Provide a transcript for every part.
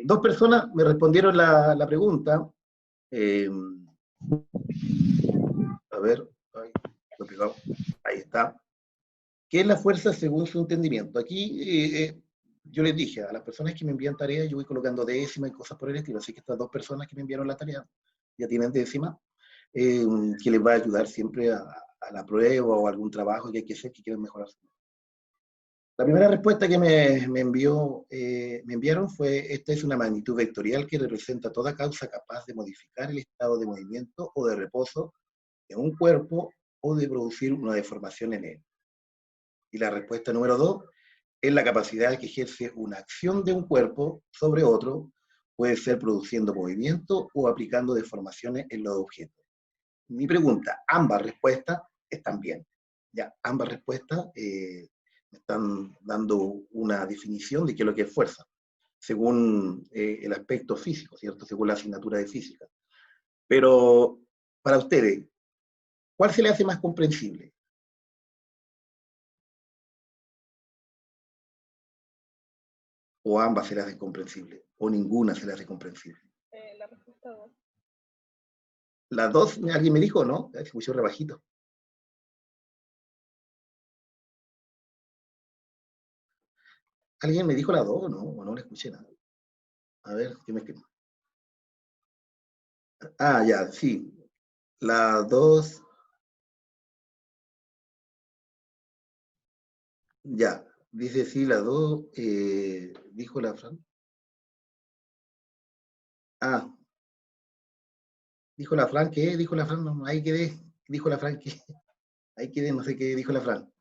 Dos personas me respondieron la pregunta. A ver, ahí, lo he pegado. Ahí está. ¿Qué es la fuerza según su entendimiento? Aquí yo les dije a las personas que me envían tareas, yo voy colocando décimas y cosas por el estilo, así que estas dos personas que me enviaron la tarea ya tienen décima, que les va a ayudar siempre a la prueba o algún trabajo que hay que hacer que quieren mejorar. La primera respuesta que me enviaron fue: esta es una magnitud vectorial que representa toda causa capaz de modificar el estado de movimiento o de reposo de un cuerpo o de producir una deformación en él. Y la respuesta número 2 es la capacidad que ejerce una acción de un cuerpo sobre otro, puede ser produciendo movimiento o aplicando deformaciones en los objetos. Mi pregunta: ambas respuestas están bien. Ya, ambas respuestas me están dando una definición de qué es lo que es fuerza, según el aspecto físico, ¿cierto? Según la asignatura de física. Pero, para ustedes, ¿cuál se le hace más comprensible? ¿O ambas se le hacen comprensibles? ¿O ninguna se le hace comprensible? La respuesta 2. ¿Las dos? ¿Alguien me dijo, no? Se escuchó rebajito. ¿Alguien me dijo la 2 o no? ¿O no le escuché nada? A ver, ¿qué me escribe? Ah, ya, sí. La 2. Ya. Dice sí, la 2. Dijo la Fran. Ah. Dijo la Fran, ¿qué? Dijo la Fran, no, ahí quedé. Dijo la Fran, ¿qué? Ahí quedé, no sé qué dijo la Fran.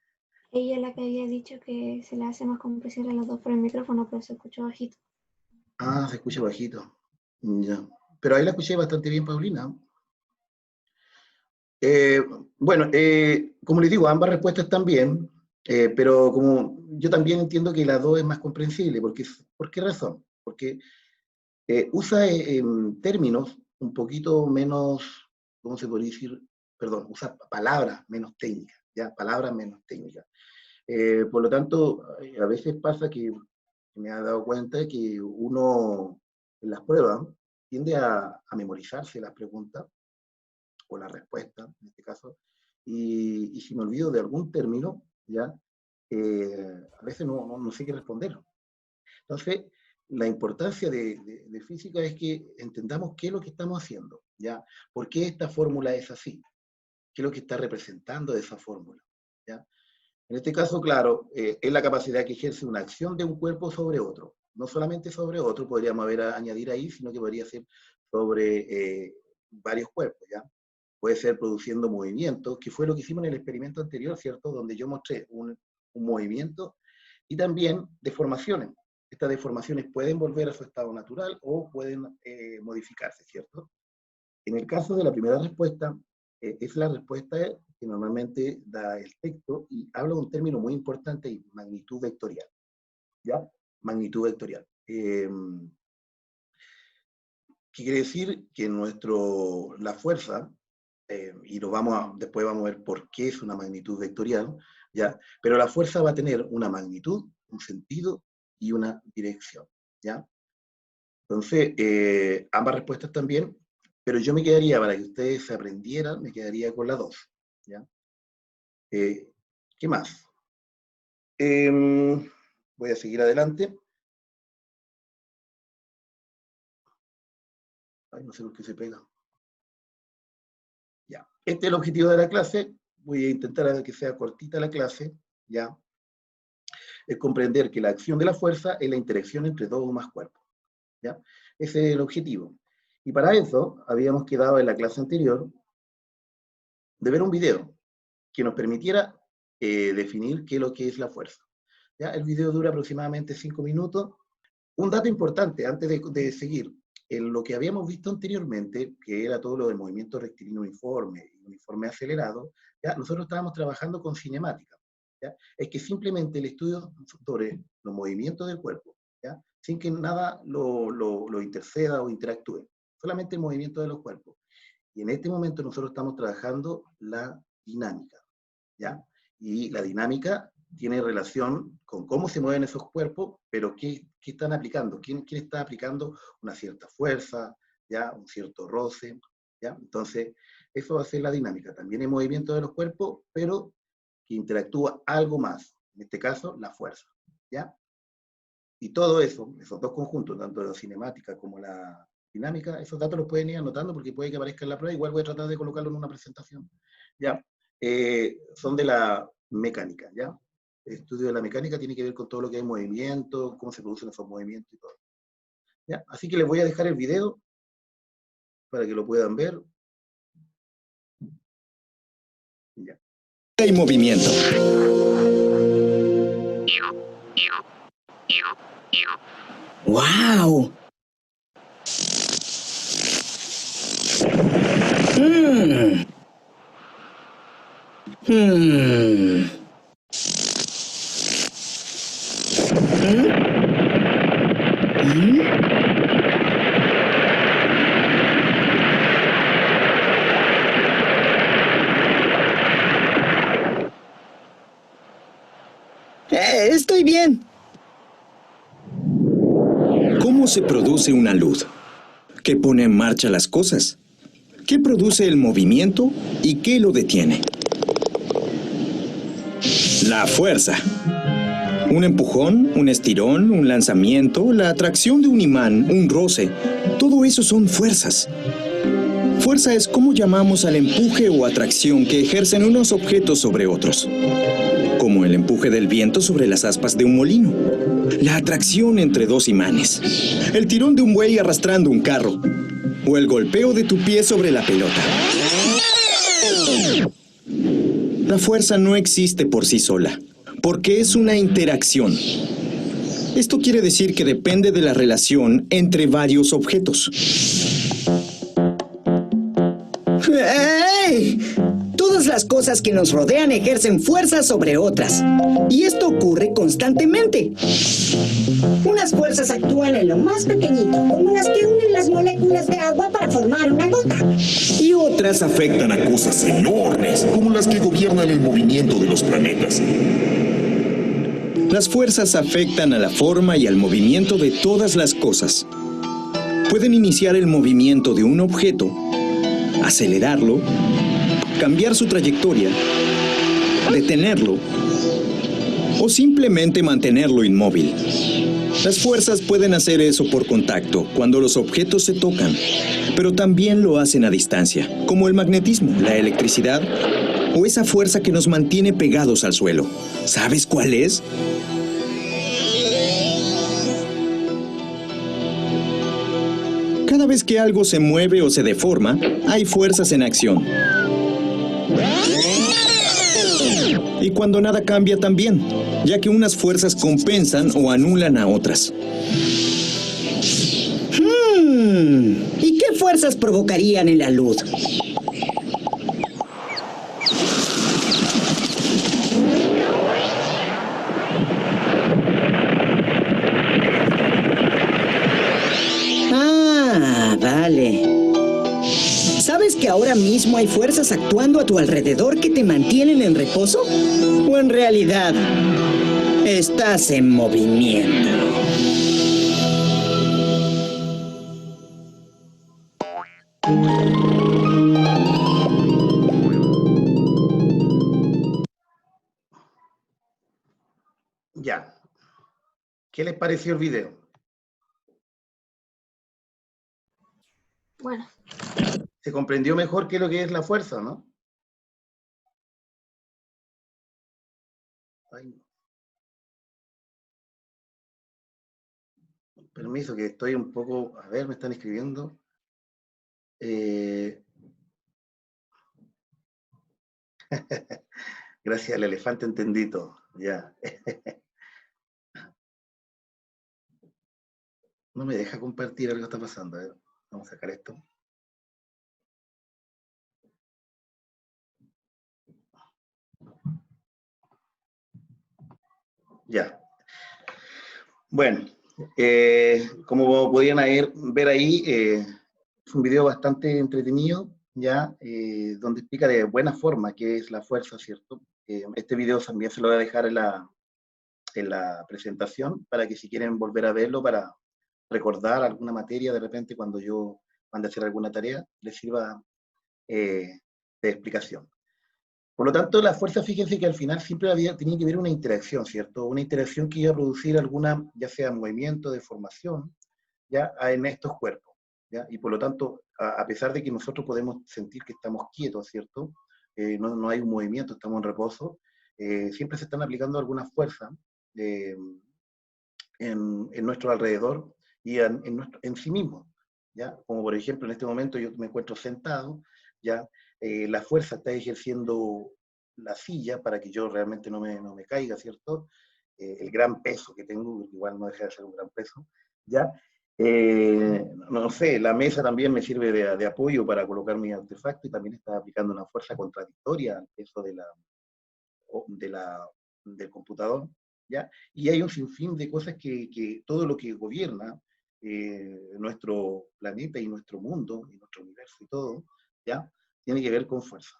Ella es la que había dicho que se le hace más comprensible a las dos por el micrófono, pero se escuchó bajito. Ah, se escucha bajito. Ya. Pero ahí la escuché bastante bien, Paulina. Bueno, como les digo, ambas respuestas están bien, pero como yo también entiendo que la 2 es más comprensible. ¿Por qué razón? Porque usa términos un poquito menos, ¿cómo se podría decir? Perdón, usa palabras menos técnicas, ¿ya? Palabras menos técnicas. Por lo tanto, a veces pasa que me ha dado cuenta de que uno en las pruebas tiende a memorizarse las preguntas o la respuesta, en este caso, y si me olvido de algún término, ¿ya? A veces no sé qué responder. Entonces, la importancia de física es que entendamos qué es lo que estamos haciendo, ¿ya? ¿Por qué esta fórmula es así? ¿Qué es lo que está representando de esa fórmula? ¿Ya? En este caso, claro, es la capacidad que ejerce una acción de un cuerpo sobre otro. No solamente sobre otro, podríamos añadir ahí, sino que podría ser sobre varios cuerpos, ¿ya? Puede ser produciendo movimientos, que fue lo que hicimos en el experimento anterior, ¿cierto? Donde yo mostré un movimiento, y también deformaciones. Estas deformaciones pueden volver a su estado natural o pueden modificarse, ¿cierto? En el caso de la primera respuesta, es la respuesta que normalmente da el texto y habla de un término muy importante, magnitud vectorial, ¿ya? Magnitud vectorial. ¿Qué quiere decir? Que la fuerza, y después vamos a ver por qué es una magnitud vectorial, ¿ya? Pero la fuerza va a tener una magnitud, un sentido y una dirección, ¿ya? Entonces, ambas respuestas también, pero yo me quedaría, para que ustedes se aprendieran, me quedaría con la 2, ¿ya? ¿Qué más? Voy a seguir adelante. Ay, no sé por qué se pega. Ya. Este es el objetivo de la clase. Voy a intentar que sea cortita la clase, ¿ya? Es comprender que la acción de la fuerza es la interacción entre dos o más cuerpos, ¿ya? Ese es el objetivo. Y para eso habíamos quedado en la clase anterior de ver un video que nos permitiera definir qué es lo que es la fuerza. ¿Ya? El video dura aproximadamente 5 minutos. Un dato importante antes de seguir, en lo que habíamos visto anteriormente, que era todo lo del movimiento rectilíneo uniforme y uniforme acelerado, ¿ya? Nosotros estábamos trabajando con cinemática. ¿Ya? Es que simplemente el estudio sobre los movimientos del cuerpo, ¿ya? Sin que nada lo interceda o interactúe, solamente el movimiento de los cuerpos. Y en este momento nosotros estamos trabajando la dinámica, ¿ya? Y la dinámica tiene relación con cómo se mueven esos cuerpos, pero qué están aplicando, quién está aplicando una cierta fuerza, ¿ya? Un cierto roce, ¿ya? Entonces, eso va a ser la dinámica. También hay movimiento de los cuerpos, pero que interactúa algo más, en este caso, la fuerza, ¿ya? Y todo eso, esos dos conjuntos, tanto la cinemática como la dinámica, esos datos los pueden ir anotando porque puede que aparezca en la prueba, igual voy a tratar de colocarlo en una presentación, ¿ya? Son de la mecánica, ¿ya? El estudio de la mecánica tiene que ver con todo lo que hay movimiento, cómo se producen esos movimientos y todo, ¿ya? Así que les voy a dejar el video para que lo puedan ver. Ya. Hay movimiento. ¡Wow! Estoy bien. ¿Cómo se produce una luz? ¿Qué pone en marcha las cosas? ¿Qué produce el movimiento y qué lo detiene? La fuerza. Un empujón, un estirón, un lanzamiento, la atracción de un imán, un roce. Todo eso son fuerzas. Fuerza es cómo llamamos al empuje o atracción que ejercen unos objetos sobre otros. Como el empuje del viento sobre las aspas de un molino. La atracción entre dos imanes. El tirón de un buey arrastrando un carro. O el golpeo de tu pie sobre la pelota. La fuerza no existe por sí sola, porque es una interacción. Esto quiere decir que depende de la relación entre varios objetos. ¡Hey! Todas las cosas que nos rodean ejercen fuerza sobre otras. Y esto ocurre constantemente. Unas fuerzas actúan en lo más pequeñito, como las que unen las moléculas de agua para formar una gota. Y otras afectan a cosas enormes, como las que gobiernan el movimiento de los planetas. Las fuerzas afectan a la forma y al movimiento de todas las cosas. Pueden iniciar el movimiento de un objeto, acelerarlo, cambiar su trayectoria, detenerlo o simplemente mantenerlo inmóvil. Las fuerzas pueden hacer eso por contacto, cuando los objetos se tocan, pero también lo hacen a distancia, como el magnetismo, la electricidad o esa fuerza que nos mantiene pegados al suelo. ¿Sabes cuál es? Cada vez que algo se mueve o se deforma, hay fuerzas en acción. Y cuando nada cambia también, ya que unas fuerzas compensan o anulan a otras. ¿Y qué fuerzas provocarían en la luz? Ah, vale. ¿Sabes que ahora mismo hay fuerzas actuando a tu alrededor que te mantienen en reposo? ¿O en realidad estás en movimiento? Ya. ¿Qué les pareció el video? Bueno, ¿Se comprendió mejor qué es lo que es la fuerza, no? Ay, permiso, que estoy un poco... A ver, me están escribiendo. Gracias al elefante entendí todo. Ya. No me deja compartir, algo está pasando. A ver, vamos a sacar esto. Ya. Bueno, como podían ver ahí, es un video bastante entretenido, ya, donde explica de buena forma qué es la fuerza, ¿cierto? Este video también se lo voy a dejar en la presentación, para que si quieren volver a verlo, para recordar alguna materia, de repente cuando yo mande a hacer alguna tarea, les sirva de explicación. Por lo tanto, la fuerza, fíjense que al final siempre tenía que haber una interacción, ¿cierto? Una interacción que iba a producir alguna, ya sea movimiento, deformación, ¿ya? En estos cuerpos, ¿ya? Y por lo tanto, a pesar de que nosotros podemos sentir que estamos quietos, ¿cierto? No hay un movimiento, estamos en reposo, siempre se están aplicando algunas fuerzas en nuestro alrededor y en sí mismo, ¿ya? Como por ejemplo, en este momento yo me encuentro sentado, ¿ya? La fuerza está ejerciendo la silla para que yo realmente no me caiga, ¿cierto? El gran peso que tengo, igual no deja de ser un gran peso, ¿ya? No sé, la mesa también me sirve de apoyo para colocar mi artefacto, y también está aplicando una fuerza contradictoria al peso del computador, ¿ya? Y hay un sinfín de cosas que todo lo que gobierna nuestro planeta y nuestro mundo, y nuestro universo y todo, ¿ya? Tiene que ver con fuerza.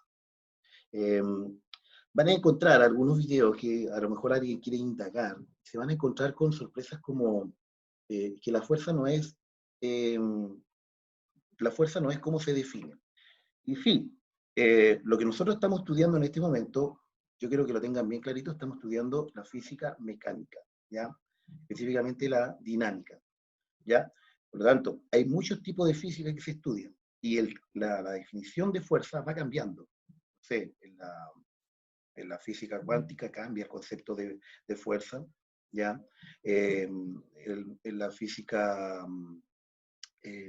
Van a encontrar algunos videos que a lo mejor alguien quiere indagar, se van a encontrar con sorpresas como que la fuerza no es cómo se define. Y sí, lo que nosotros estamos estudiando en este momento, yo quiero que lo tengan bien clarito, estamos estudiando la física mecánica, ¿ya? Específicamente la dinámica, ¿ya? Por lo tanto, hay muchos tipos de física que se estudian, y la definición de fuerza va cambiando. No sé, en la física cuántica cambia el concepto de fuerza, ¿ya? En la física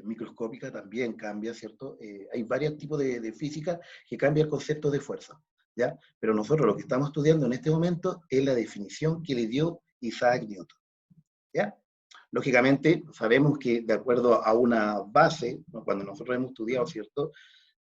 microscópica también cambia, ¿cierto? Hay varios tipos de física que cambia el concepto de fuerza, ¿ya? Pero nosotros lo que estamos estudiando en este momento es la definición que le dio Isaac Newton, ¿ya? Lógicamente, sabemos que de acuerdo a una base, ¿no? Cuando nosotros hemos estudiado, ¿cierto?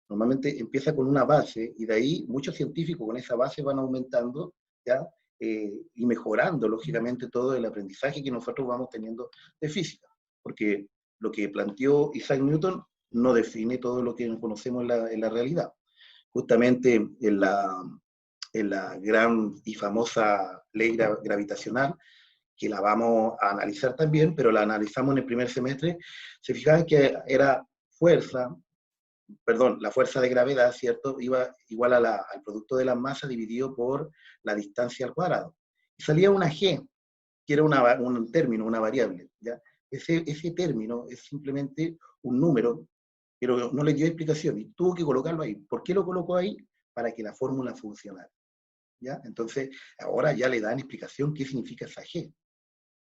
Normalmente empieza con una base, y de ahí muchos científicos con esa base van aumentando, ¿ya? Y mejorando, lógicamente, todo el aprendizaje que nosotros vamos teniendo de física. Porque lo que planteó Isaac Newton no define todo lo que conocemos en la realidad. Justamente en la gran y famosa ley gravitacional, que la vamos a analizar también, pero la analizamos en el primer semestre, se fijaban que era la fuerza de gravedad, ¿cierto? Iba igual al producto de la masa dividido por la distancia al cuadrado. Y salía una g, que era un término, una variable, ¿ya? Ese término es simplemente un número, pero no le dio explicación, y tuvo que colocarlo ahí. ¿Por qué lo colocó ahí? Para que la fórmula funcionara, ¿ya? Entonces, ahora ya le dan explicación qué significa esa g.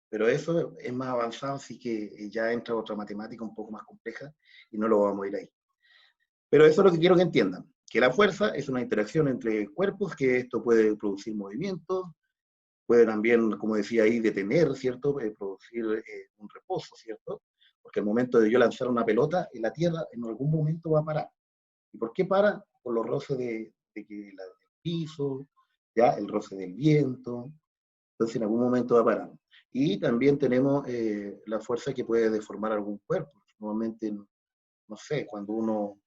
Pero eso es más avanzado, así que ya entra otra matemática un poco más compleja, y no lo vamos a ir ahí. Pero eso es lo que quiero que entiendan, que la fuerza es una interacción entre cuerpos, que esto puede producir movimientos, puede también, como decía ahí, detener, ¿cierto? Producir un reposo, ¿cierto? Porque al momento de yo lanzar una pelota, en la Tierra en algún momento va a parar. ¿Y por qué para? Por los roces del piso, ¿ya? El roce del viento. Entonces en algún momento va a parar. Y también tenemos la fuerza que puede deformar algún cuerpo. Normalmente, no sé, cuando uno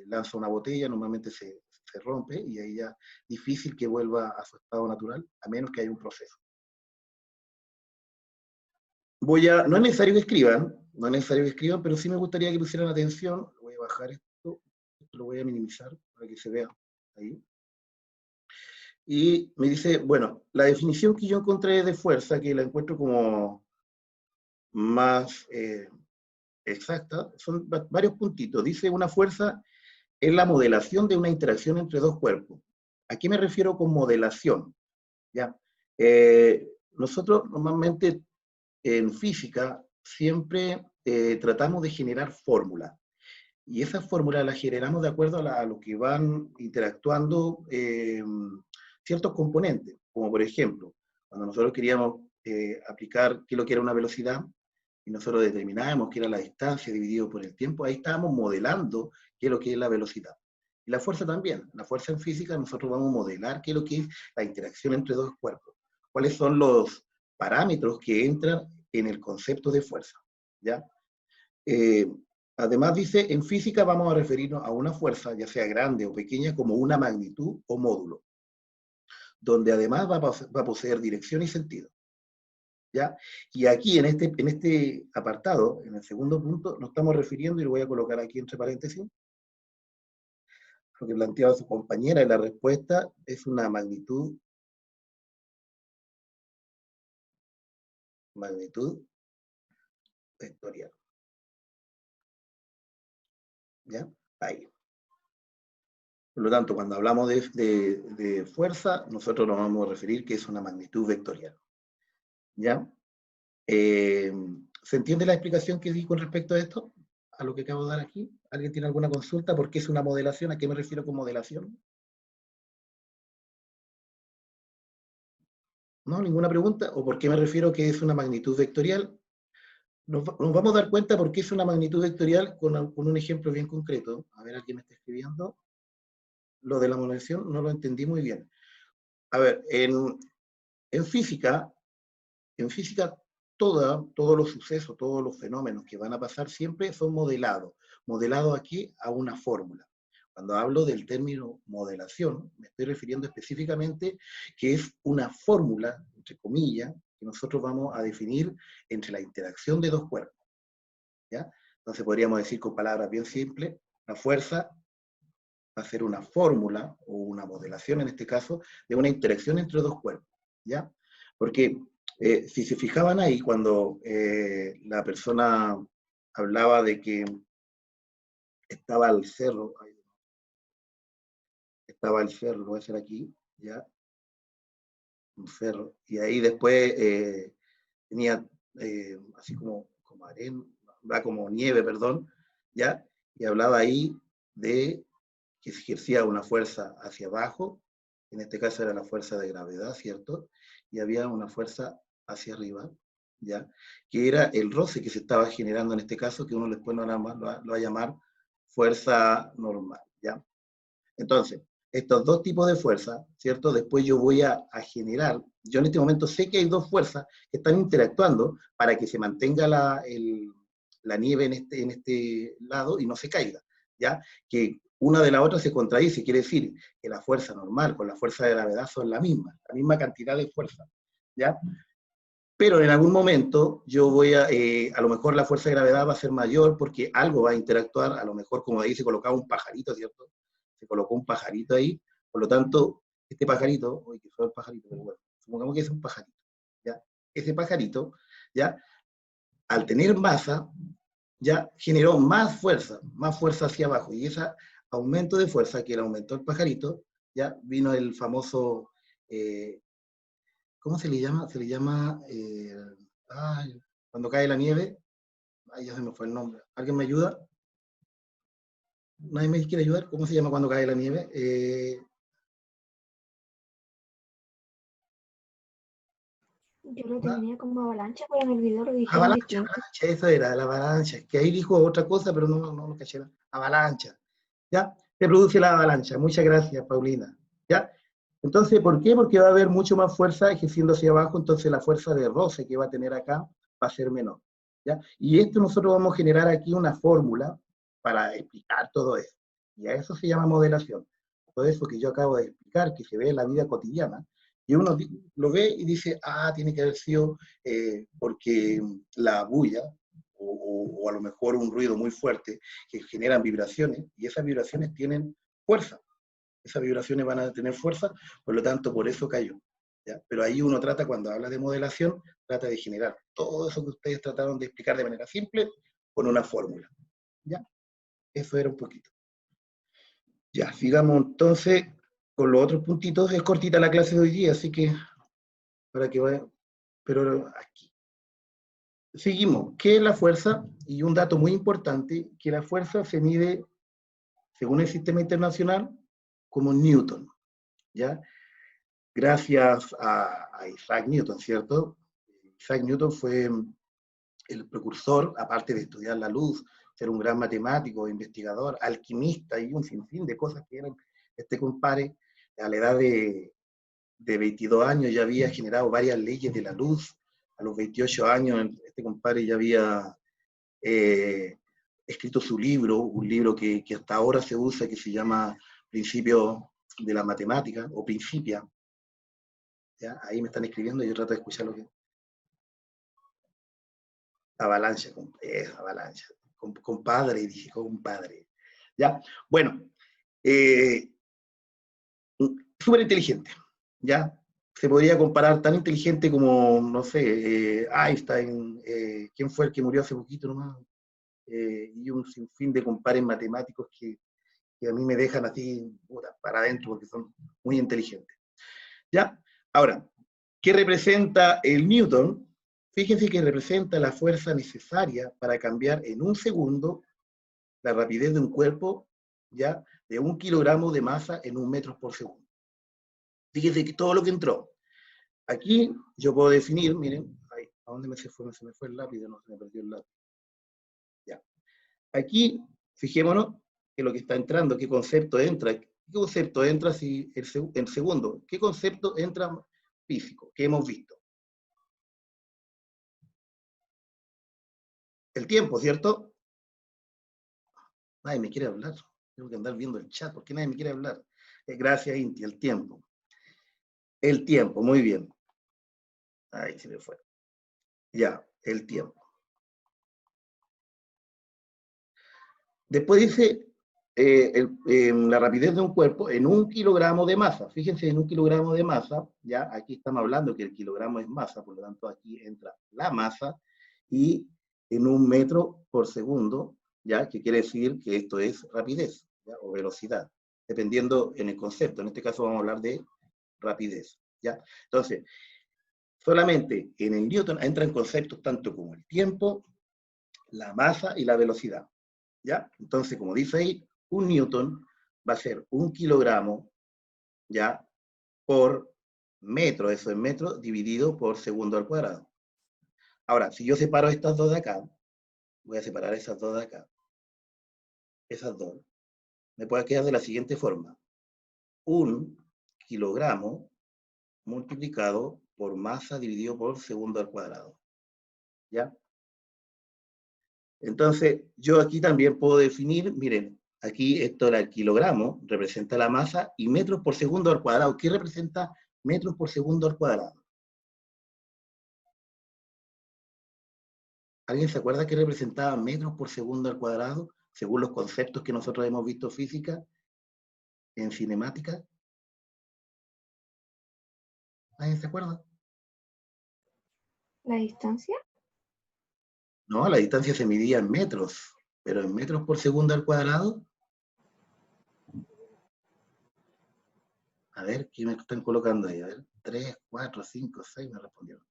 lanza una botella, normalmente se rompe, y ahí ya difícil que vuelva a su estado natural, a menos que haya un proceso. No es necesario que escriban, pero sí me gustaría que pusieran atención. Voy a bajar esto lo voy a minimizar para que se vea ahí. Y me dice, bueno, la definición que yo encontré de fuerza, que la encuentro como más exacta, son varios puntitos. Dice, una fuerza es la modelación de una interacción entre dos cuerpos. ¿A qué me refiero con modelación? ¿Ya? Nosotros normalmente en física siempre tratamos de generar fórmulas, y esas fórmulas las generamos de acuerdo a lo que van interactuando ciertos componentes, como por ejemplo, cuando nosotros queríamos aplicar qué es lo que era una velocidad, y nosotros determinábamos qué era la distancia dividido por el tiempo, ahí estábamos modelando qué es lo que es la velocidad. Y la fuerza también. La fuerza en física nosotros vamos a modelar qué es lo que es la interacción entre dos cuerpos. ¿Cuáles son los parámetros que entran en el concepto de fuerza? ¿Ya? Además dice, en física vamos a referirnos a una fuerza, ya sea grande o pequeña, como una magnitud o módulo. donde además va a poseer dirección y sentido. ¿Ya? Y aquí, en este apartado, en el segundo punto, nos estamos refiriendo, y lo voy a colocar aquí entre paréntesis, lo que planteaba su compañera, y la respuesta es una magnitud vectorial. ¿Ya? Ahí. Por lo tanto, cuando hablamos de fuerza, nosotros nos vamos a referir que es una magnitud vectorial. ¿Ya? ¿Se entiende la explicación que di con respecto a esto? A lo que acabo de dar aquí. ¿Alguien tiene alguna consulta? ¿Por qué es una modelación? ¿A qué me refiero con modelación? ¿No? ¿Ninguna pregunta? ¿O por qué me refiero que es una magnitud vectorial? Nos vamos a dar cuenta por qué es una magnitud vectorial con un ejemplo bien concreto. A ver, ¿alguien me está escribiendo? Lo de la modelación no lo entendí muy bien. A ver, en física, todos los sucesos, todos los fenómenos que van a pasar siempre son modelados. Modelados aquí a una fórmula. Cuando hablo del término modelación, me estoy refiriendo específicamente que es una fórmula, entre comillas, que nosotros vamos a definir entre la interacción de dos cuerpos. ¿Ya? Entonces podríamos decir con palabras bien simples, la fuerza va a ser una fórmula, o una modelación en este caso, de una interacción entre dos cuerpos. ¿Ya? Porque si se fijaban ahí, cuando la persona hablaba de que estaba el cerro, lo voy a hacer aquí, ¿ya? Un cerro, y ahí después tenía así como arena, como nieve, perdón, ¿ya? Y hablaba ahí de que se ejercía una fuerza hacia abajo, en este caso era la fuerza de gravedad, ¿cierto? Y había una fuerza hacia arriba, ¿ya? Que era el roce que se estaba generando en este caso, que uno después lo va a llamar fuerza normal, ¿ya? Entonces, estos dos tipos de fuerza, ¿cierto? Después yo voy a generar, yo en este momento sé que hay dos fuerzas que están interactuando para que se mantenga la nieve en este lado y no se caiga, ¿ya? Que una de la otra se contradice, quiere decir que la fuerza normal con la fuerza de gravedad son la misma cantidad de fuerza, ¿ya? Pero en algún momento yo voy a lo mejor la fuerza de gravedad va a ser mayor porque algo va a interactuar, a lo mejor como ahí se colocaba un pajarito, ¿cierto? Se colocó un pajarito ahí, por lo tanto, este pajarito, uy, que fue el pajarito, pero bueno, supongamos que es un pajarito, ¿ya? Ese pajarito, ¿ya? Al tener masa, ya generó más fuerza hacia abajo, y ese aumento de fuerza que le aumentó el pajarito, ya vino el famoso, ¿cómo se le llama? Se le llama, cuando cae la nieve, ay, ya se me fue el nombre, ¿alguien me ayuda? ¿Nadie me quiere ayudar? ¿Cómo se llama cuando cae la nieve? Yo lo tenía como avalancha, pero en el video lo dijeron Avalancha, distinto. eso era, la avalancha, que ahí dijo otra cosa, pero no lo caché, avalancha, ¿ya? Se produce la avalancha, muchas gracias, Paulina, ¿ya? Entonces, ¿por qué? Porque va a haber mucho más fuerza ejerciendo hacia abajo, entonces la fuerza de roce que va a tener acá va a ser menor, ¿ya? Y esto nosotros vamos a generar aquí una fórmula para explicar todo eso, y a eso se llama modelación. Todo eso que yo acabo de explicar, que se ve en la vida cotidiana, y uno lo ve y dice, tiene que haber sido porque la bulla, o a lo mejor un ruido muy fuerte, que generan vibraciones, y esas vibraciones tienen fuerza. Esas vibraciones van a tener fuerza, por lo tanto, por eso cayó. ¿Ya? Pero ahí uno trata, cuando habla de modelación, trata de generar todo eso que ustedes trataron de explicar de manera simple, con una fórmula. ¿Ya? Eso era un poquito. Ya, sigamos entonces con los otros puntitos. Es cortita la clase de hoy día, así que para que vayan, pero aquí. Seguimos. ¿Qué es la fuerza? Y un dato muy importante, que la fuerza se mide, según el sistema internacional, como Newton, ¿ya? Gracias a Isaac Newton, ¿cierto? Isaac Newton fue el precursor, aparte de estudiar la luz, ser un gran matemático, investigador, alquimista y un sinfín de cosas que eran este compadre. A la edad de 22 años ya había generado varias leyes de la luz. A los 28 años este compadre ya había escrito su libro, un libro que hasta ahora se usa, que se llama Principios de la Matemática, o Principia, ¿Ya? Ahí me están escribiendo y yo trato de escuchar lo que... Avalancha, avalancha. Compadre, dije, compadre. ¿Ya? Bueno, súper inteligente, ¿ya? Se podría comparar tan inteligente como, no sé, Einstein, ¿quién fue el que murió hace poquito nomás? Y un sinfín de compares matemáticos que a mí me dejan así para adentro porque son muy inteligentes. ¿Ya? Ahora, ¿qué representa el Newton? Fíjense que representa la fuerza necesaria para cambiar en un segundo la rapidez de un cuerpo, ¿ya? De 1 kilogramo de masa en 1 metro por segundo. Fíjense que todo lo que entró. Aquí yo puedo definir, miren, ahí, ¿a dónde se me fue el lápiz? No, se me perdió el lápiz. Ya. Aquí, fijémonos que lo que está entrando, qué concepto entra. ¿Qué concepto entra si el segundo? ¿Qué concepto entra físico que hemos visto? El tiempo, ¿cierto? Nadie me quiere hablar. Tengo que andar viendo el chat. ¿Por qué nadie me quiere hablar? Gracias, Inti, el tiempo. El tiempo, muy bien. Ahí se me fue. Ya, el tiempo. Después dice la rapidez de un cuerpo en 1 kilogramo de masa. Fíjense, en 1 kilogramo de masa, ya aquí estamos hablando que el kilogramo es masa, por lo tanto aquí entra la masa, y en 1 metro por segundo, ya, que quiere decir que esto es rapidez, ¿ya? O velocidad, dependiendo en el concepto. En este caso vamos a hablar de rapidez, ¿ya? Entonces, solamente en el Newton entran conceptos tanto como el tiempo, la masa y la velocidad. ¿Ya? Entonces, como dice ahí, 1 newton va a ser 1 kilogramo, ¿ya? Por metro, eso es metro, dividido por segundo al cuadrado. Ahora, si yo separo estas dos de acá, voy a separar esas dos de acá, esas dos, me puede quedar de la siguiente forma. 1 kilogramo multiplicado por masa dividido por segundo al cuadrado. ¿Ya? Entonces, yo aquí también puedo definir, miren, aquí esto era el kilogramo, representa la masa, y metros por segundo al cuadrado. ¿Qué representa metros por segundo al cuadrado? ¿Alguien se acuerda qué representaba metros por segundo al cuadrado, según los conceptos que nosotros hemos visto física, en cinemática? ¿Alguien se acuerda? ¿La distancia? No, la distancia se medía en metros, pero en metros por segundo al cuadrado. A ver, ¿qué me están colocando ahí? A ver, 3, 4, 5, 6 me respondieron.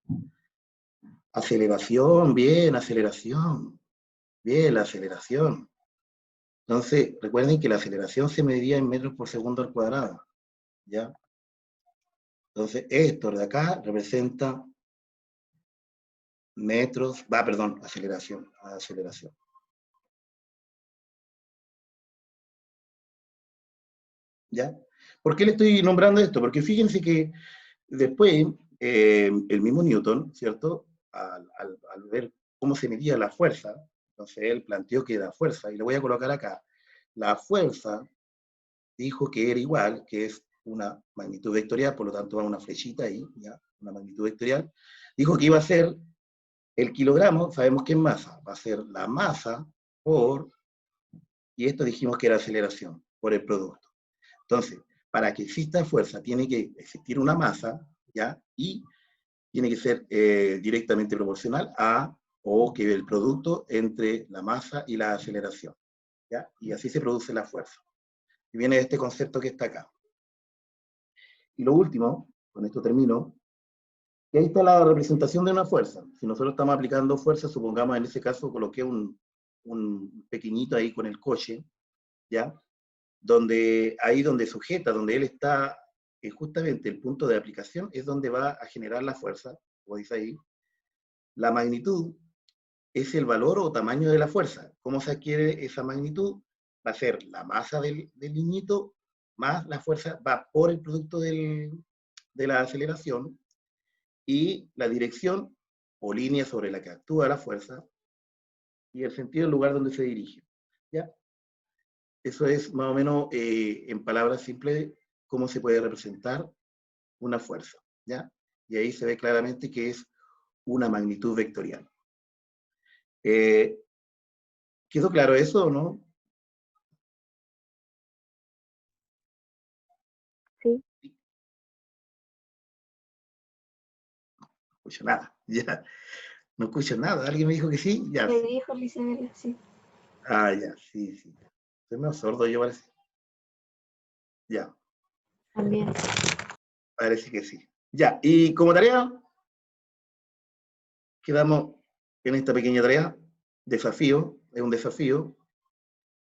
Aceleración, bien, aceleración. Bien, la aceleración. Entonces, recuerden que la aceleración se medía en metros por segundo al cuadrado. ¿Ya? Entonces, esto de acá representa metros, perdón, aceleración. ¿Ya? ¿Por qué le estoy nombrando esto? Porque fíjense que después, el mismo Newton, ¿cierto? Al ver cómo se medía la fuerza, entonces él planteó que la fuerza, y lo voy a colocar acá, la fuerza dijo que era igual, que es una magnitud vectorial, por lo tanto va una flechita ahí, ¿ya? Una magnitud vectorial, dijo que iba a ser el kilogramo, sabemos que es masa, va a ser la masa por, y esto dijimos que era aceleración, por el producto. Entonces, para que exista fuerza tiene que existir una masa, ¿ya? Y tiene que ser directamente proporcional a, o que el producto entre la masa y la aceleración, ¿ya? Y así se produce la fuerza. Y viene este concepto que está acá. Y lo último, con esto termino, que ahí está la representación de una fuerza. Si nosotros estamos aplicando fuerza, supongamos en ese caso coloqué un pequeñito ahí con el coche, ¿ya? Ahí donde sujeta, donde él está, justamente el punto de aplicación es donde va a generar la fuerza, como dice ahí. La magnitud es el valor o tamaño de la fuerza. ¿Cómo se adquiere esa magnitud? Va a ser la masa del niñito más la fuerza va por el producto de la aceleración, y la dirección o línea sobre la que actúa la fuerza, y el sentido del lugar donde se dirige. ¿Ya? Eso es más o menos, en palabras simples, cómo se puede representar una fuerza. ¿Ya? Y ahí se ve claramente que es una magnitud vectorial. ¿Quedó claro eso o no? Sí. No escucho nada, ya. No escucho nada. ¿Alguien me dijo que sí? Ya. Le Sí. dijo Lisabela, sí. Ah, ya, sí, sí. Estoy medio sordo yo, parece. Ya, También. parece que sí. Ya, y como tarea, quedamos en esta pequeña tarea. Desafío, es un desafío.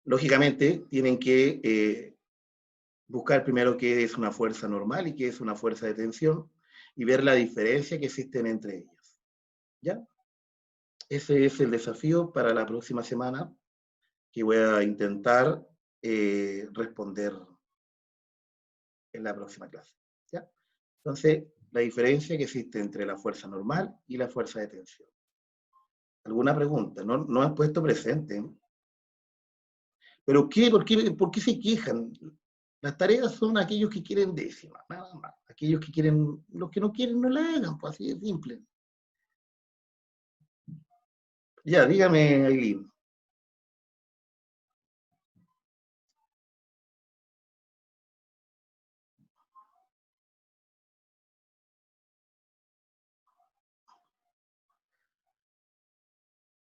Lógicamente, tienen que buscar primero qué es una fuerza normal y qué es una fuerza de tensión y ver la diferencia que existen entre ellas. ¿Ya? Ese es el desafío para la próxima semana que voy a intentar responder en la próxima clase. ¿Ya? Entonces, la diferencia que existe entre la fuerza normal y la fuerza de tensión. ¿Alguna pregunta? No han puesto presente. ¿Pero qué? ¿Por qué se quejan? Las tareas son aquellos que quieren décimas, nada más. Aquellos que quieren, los que no quieren no la hagan, pues así de simple. Ya, dígame, Aileen.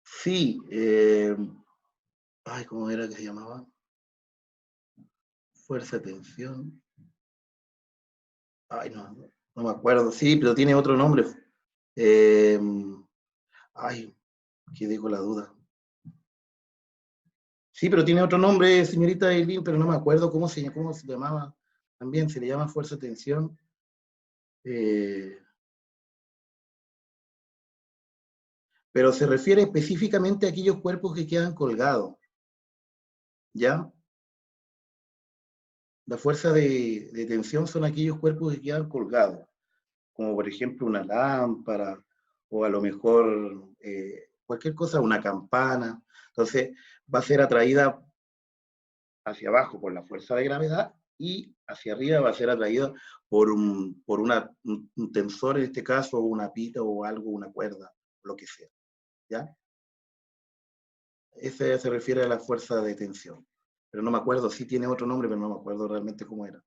Sí, ay, ¿cómo era que se llamaba? Fuerza de tensión. Ay, no me acuerdo. Sí, pero tiene otro nombre. Eh, ay, quedé con la duda. Sí, pero tiene otro nombre, señorita Aileen, pero no me acuerdo cómo se llamaba. También se le llama fuerza de tensión. Pero se refiere específicamente a aquellos cuerpos que quedan colgados. ¿Ya? La fuerza de tensión son aquellos cuerpos que quedan colgados, como por ejemplo una lámpara, o a lo mejor cualquier cosa, una campana. Entonces, va a ser atraída hacia abajo por la fuerza de gravedad y hacia arriba va a ser atraída por un tensor, en este caso, una pita o algo, una cuerda, lo que sea. ¿Ya? Ese se refiere a la fuerza de tensión. Pero no me acuerdo, sí tiene otro nombre, pero no me acuerdo realmente cómo era.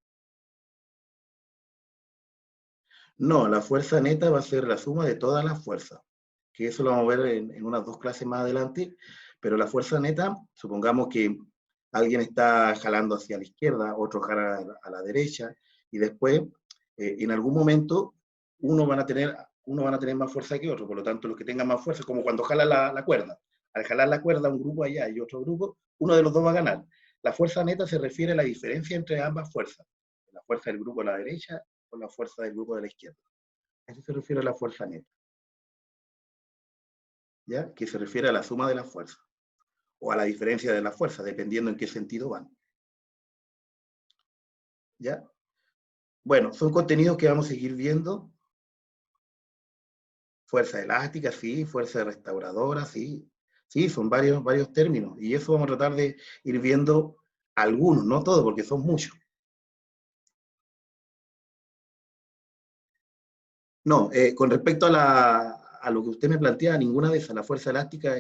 No, la fuerza neta va a ser la suma de todas las fuerzas, que eso lo vamos a ver en unas 2 clases más adelante, pero la fuerza neta, supongamos que alguien está jalando hacia la izquierda, otro jala a la derecha, y después, en algún momento, uno van a tener más fuerza que otro, por lo tanto, los que tengan más fuerza, como cuando jala la cuerda. Al jalar la cuerda, un grupo allá y otro grupo, uno de los dos va a ganar. La fuerza neta se refiere a la diferencia entre ambas fuerzas, la fuerza del grupo a la derecha con la fuerza del grupo de la izquierda. A eso se refiere a la fuerza neta, ¿ya? Que se refiere a la suma de las fuerzas, o a la diferencia de las fuerzas, dependiendo en qué sentido van. ¿Ya? Bueno, son contenidos que vamos a seguir viendo. Fuerza elástica, sí, fuerza restauradora, sí. Sí, son varios términos, y eso vamos a tratar de ir viendo algunos, no todos, porque son muchos. No, con respecto a lo que usted me plantea, ninguna de esas. La fuerza elástica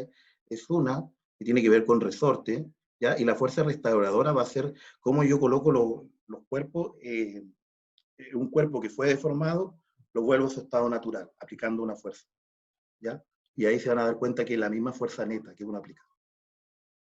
es una que tiene que ver con resorte, ¿ya? Y la fuerza restauradora va a ser cómo yo coloco los cuerpos, un cuerpo que fue deformado, lo vuelvo a su estado natural, aplicando una fuerza, ¿ya? Y ahí se van a dar cuenta que es la misma fuerza neta que uno aplica.